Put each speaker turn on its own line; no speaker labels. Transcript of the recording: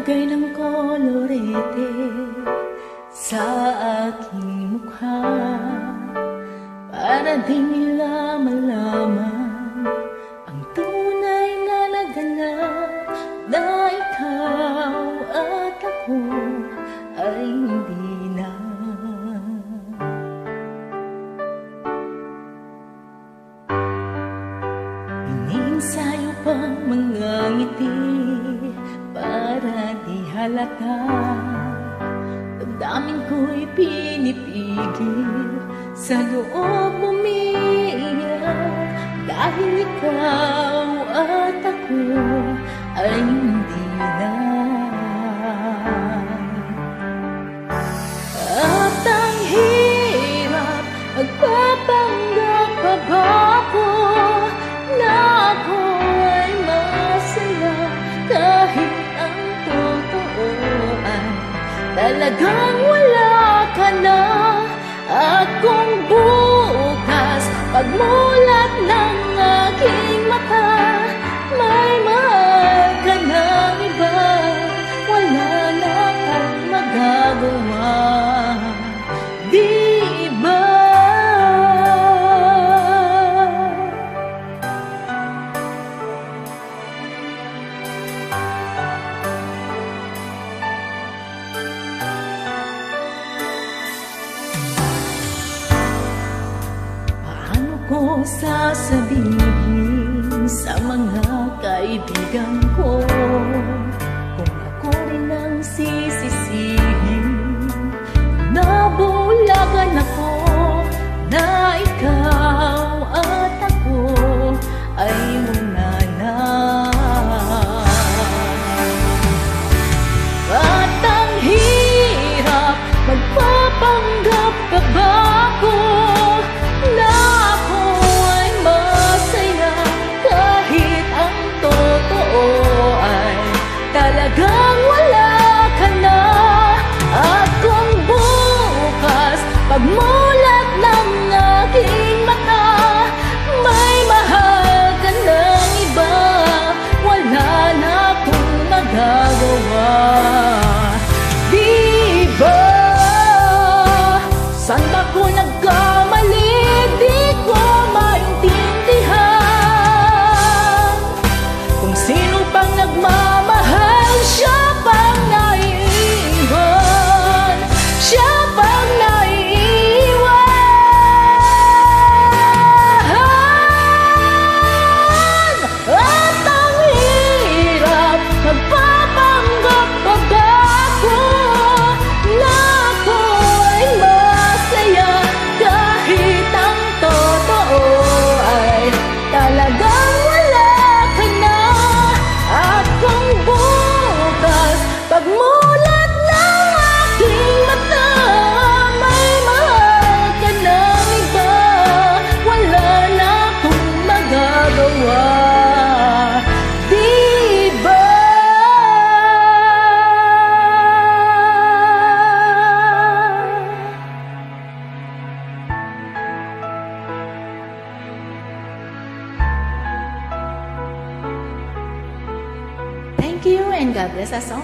Maglagay ng kolorete sa aking mukha, para di nila malaman ang tunay na naganap, na ikaw at ako ay hindi na. Iniinsayo pang mga ngiti para di halata, damdamin ko'y pinipigil, sa loob umiiyak, dahil ikaw at ako ay hindi na. At ang hirap, magpapanggap pa ba ako na ako ay masaya, kahit ang totoo ay talagang wala ka na. At kung bukas pagmulat ng aking mata, may mahal ka ng iba, wala na akong magagawa, di ba? Ko sasabihin sa mga kaibigan ko, kung ako rin ang sisisihin, nabulagan ako na ikaw at ako ay muna na. At ang hirap, magpapanggap pa ba ako na talagang wala ka na. At kung bukas pagmulat ng aking mata, may mahal ka ng iba, wala na akong magagawa, di ba? Saan ba ko nagkamali? Di ko maintindihan. Kung sino pang nagmamahal, siya pang naiiwan, siya pang naiiwan. At ang hirap, magpapanggap pa ba ako na ako ay masaya, kahit ang totoo ay talagang wala ka na. At kung bukas pagmulat ng aking mata, may mahal ka ng iba, wala na akong magagawa, di ba? Thank you and God bless us all.